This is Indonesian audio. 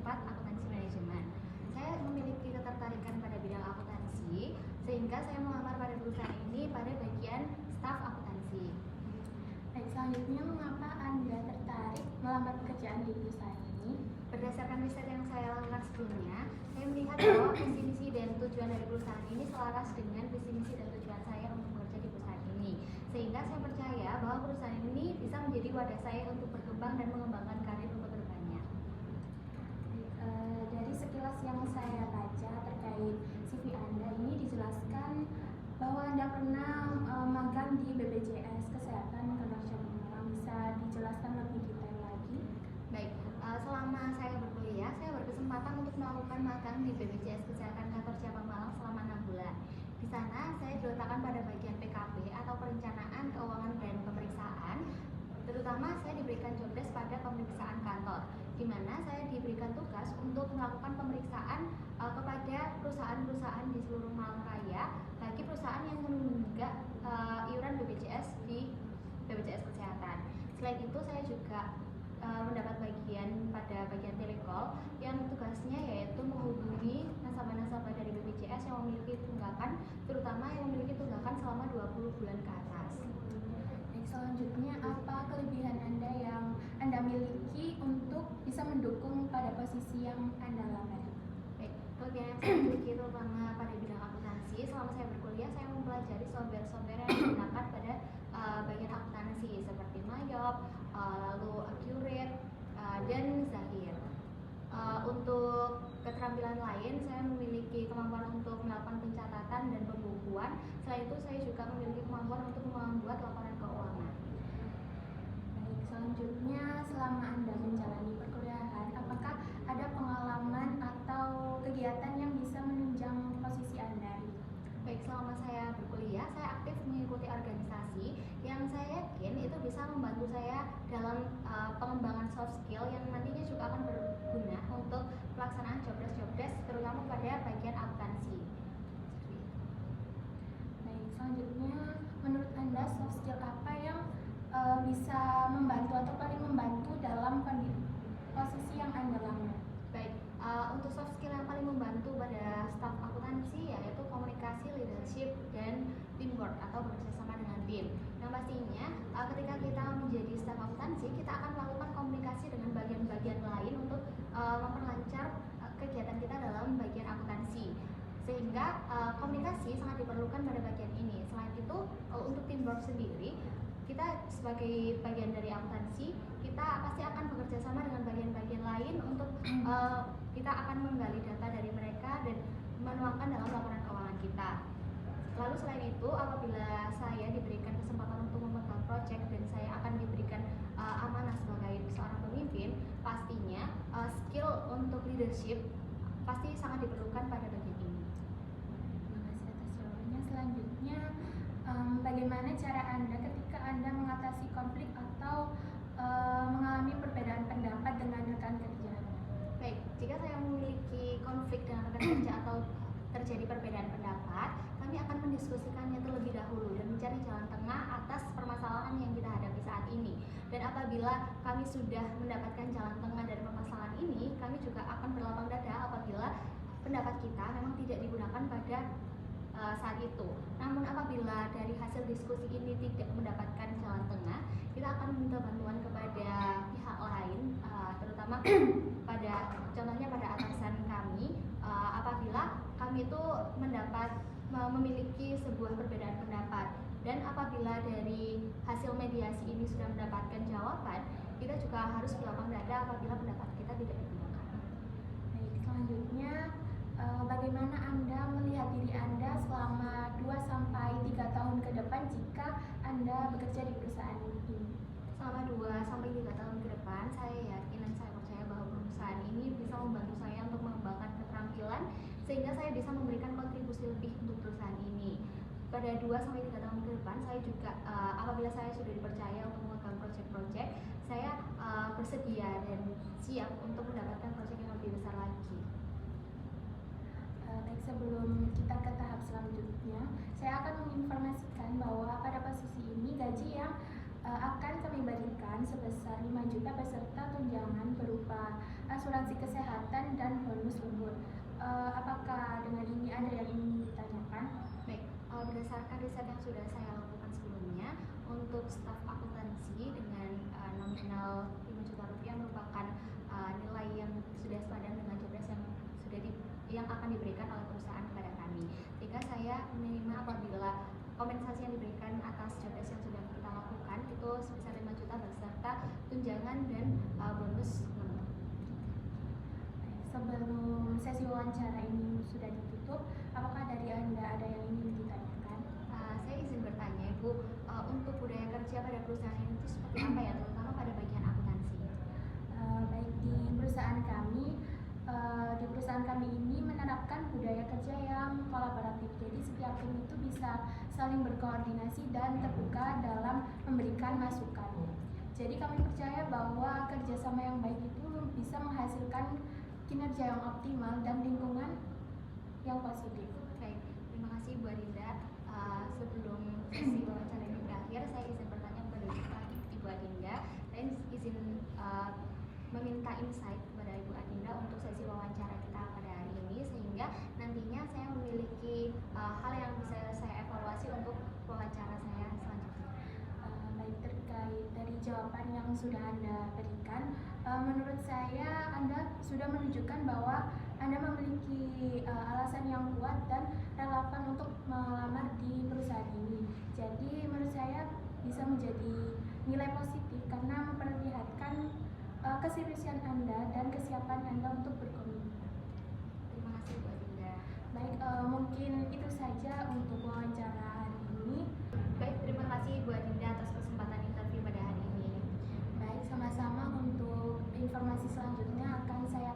4 akuntansi manajemen. Saya memiliki ketertarikan pada bidang akuntansi sehingga saya melamar pada perusahaan ini pada bagian staf akuntansi. Baik, selanjutnya mengapa Anda tertarik melamar pekerjaan di perusahaan ini? Berdasarkan riset yang saya lakukan sebelumnya, saya melihat bahwa visi misi dan tujuan dari perusahaan ini selaras dengan visi misi dan tujuan saya untuk bekerja di perusahaan ini. Sehingga saya percaya bahwa perusahaan ini bisa menjadi wadah saya untuk berkembang dan mengembangkan karir untuk kedepannya. Dari sekilas yang saya baca terkait CV Anda ini dijelaskan bahwa Anda pernah magang di BPJS Kesehatan Kantor Cabang Malang. Bisa dijelaskan lebih detail lagi? Baik, selama saya berkuliah, saya berkesempatan untuk melakukan magang di BPJS Kesehatan Kantor Cabang Malang selama 6 bulan. Di sana saya diletakkan pada bagian PKP atau perencanaan keuangan dan pemeriksaan. Terutama saya diberikan job desk pada pemeriksaan kantor, di mana saya diberikan tugas untuk melakukan pemeriksaan kepada perusahaan-perusahaan di seluruh Malang Raya, bagi perusahaan yang menunggak iuran BPJS di BPJS Kesehatan. Selain itu saya juga mendapat bagian pada bagian telecall yang tugasnya yaitu menghubungi nasabah-nasabah dari BPJS yang memiliki tunggakan, terutama yang memiliki tunggakan selama 20 bulan ke atas. Baik, selanjutnya apa kelebihan Anda yang Anda miliki untuk bisa mendukung pada posisi yang Anda lamar? Baik, kelebihan yang saya miliki terutama pada bidang akuntansi, selama saya berkuliah saya mempelajari software-software yang digunakan pada bagian akuntansi seperti Mayop, lalu Accurate, dan Zahir. Untuk keterampilan lain, saya memiliki kemampuan untuk melakukan pencatatan dan pembukuan. Selain itu, saya juga memiliki kemampuan untuk membuat laporan keuangan. Baik, selanjutnya selama Anda menjalani perkuliahan, apakah ada pengalaman atau kegiatan yang bisa menunjang posisi Anda? Baik, selama saya berkuliah, saya aktif mengikuti organisasi yang saya yakin itu bisa membantu saya dalam pengembangan soft skill yang nantinya juga akan berguna untuk pelaksanaan job desk terutama pada bagian akuntansi. Baik, selanjutnya menurut Anda soft skill apa yang bisa membantu atau paling membantu dalam posisi yang Anda lamar? Baik, untuk soft skill yang paling membantu pada staf akuntansi yaitu komunikasi, leadership, dan teamwork atau bekerjasama dengan tim. Yang pastinya ketika kita menjadi staf akuntansi, kita akan melakukan komunikasi dengan bagian-bagian lain untuk memperlancar kegiatan kita dalam bagian akuntansi. Sehingga komunikasi sangat diperlukan pada bagian ini. Selain itu, untuk teamwork sendiri, kita sebagai bagian dari akuntansi, kita pasti akan bekerja sama dengan bagian-bagian lain untuk kita akan menggali data dari mereka dan menuangkan dalam laporan keuangan kita. Lalu selain itu, apabila saya diberikan kesempatan untuk memegang proyek dan saya akan diberikan amanah sebagai seorang pemimpin, pastinya skill untuk leadership pasti sangat diperlukan pada bagian ini. Terima kasih atas jawabannya. Selanjutnya, bagaimana cara Anda ketika Anda mengatasi konflik atau mengalami perbedaan pendapat dengan rekan kerja? Baik, jika saya memiliki konflik dengan rekan kerja atau terjadi perbedaan pendapat, kami akan mendiskusikannya terlebih dahulu dan mencari jalan tengah atas permasalahan yang kita hadapi saat ini. Dan apabila kami sudah mendapatkan jalan tengah dari permasalahan ini, kami juga akan berlapang dada apabila pendapat kita memang tidak digunakan pada saat itu. Namun apabila dari hasil diskusi ini tidak mendapatkan jalan tengah, kita akan meminta bantuan kepada pihak lain, terutama pada contohnya pada atasan kami. Apabila kami itu memiliki sebuah perbedaan pendapat, dan apabila dari hasil mediasi ini sudah mendapatkan jawaban, kita juga harus berlapang dada apabila pendapat kita tidak digunakan. Baik, selanjutnya bagaimana Anda melihat diri Anda selama 2-3 tahun ke depan jika Anda bekerja di perusahaan ini? Selama 2-3 tahun ke depan, saya yakin dan saya percaya bahwa perusahaan ini bisa membantu saya untuk mengembangkan keterampilan sehingga saya bisa memberikan kontribusi lebih untuk perusahaan ini. Pada 2-3 tahun ke depan, saya juga apabila saya sudah dipercaya untuk memegang proyek-proyek, saya bersedia dan siap untuk mendapatkan proyek yang lebih besar lagi. Baik, sebelum kita ke tahap selanjutnya, saya akan menginformasikan bahwa pada posisi ini gaji yang akan kami diberikan sebesar 5 juta beserta tunjangan berupa asuransi kesehatan dan bonus lembur. Apakah dengan ini ada yang ingin ditanyakan? Baik, berdasarkan riset yang sudah saya lakukan sebelumnya, untuk staf akuntansi dengan nominal 5 juta rupiah merupakan nilai yang sudah sepadan dengan jobdesk yang akan diberikan oleh perusahaan kepada kami. Sehingga saya menerima apabila kompensasi yang diberikan atas jobdesk yang sudah kita lakukan itu sebesar 5 juta beserta tunjangan dan bonus lembur. Sebelum sesi wawancara ini sudah ditutup, apakah dari Anda ada yang ingin ditanyakan? Saya izin bertanya, Ibu, untuk budaya kerja pada perusahaan ini itu seperti apa ya, terutama pada bagian akuntansi? Baik di perusahaan kami ini menerapkan budaya kerja yang kolaboratif. Jadi setiap tim itu bisa saling berkoordinasi dan terbuka dalam memberikan masukan. Jadi kami percaya bahwa kerjasama yang baik itu bisa menghasilkan kinerja yang optimal dan lingkungan yang positif. Baik, terima kasih Bu Adinda. Sebelum sesi wawancara ini berakhir, saya izin bertanya kepada Ibu Adinda. Saya izin meminta insight kepada Ibu Adinda untuk sesi wawancara kita pada hari ini, sehingga nantinya saya memiliki hal yang bisa saya evaluasi untuk wawancara saya selanjutnya. Baik, terkait dari jawaban yang sudah Anda berikan, menurut saya Anda sudah menunjukkan bahwa Anda memiliki alasan yang kuat dan relevan untuk melamar di perusahaan ini. Jadi menurut saya bisa menjadi nilai positif karena memperlihatkan keseriusan Anda dan kesiapan Anda untuk berkomitmen. Terima kasih Bu Adinda. Baik, mungkin itu saja untuk wawancara hari ini. Baik, terima kasih Bu Adinda atas kesempatan interview pada hari ini. Baik, sama-sama. Untuk informasi selanjutnya akan saya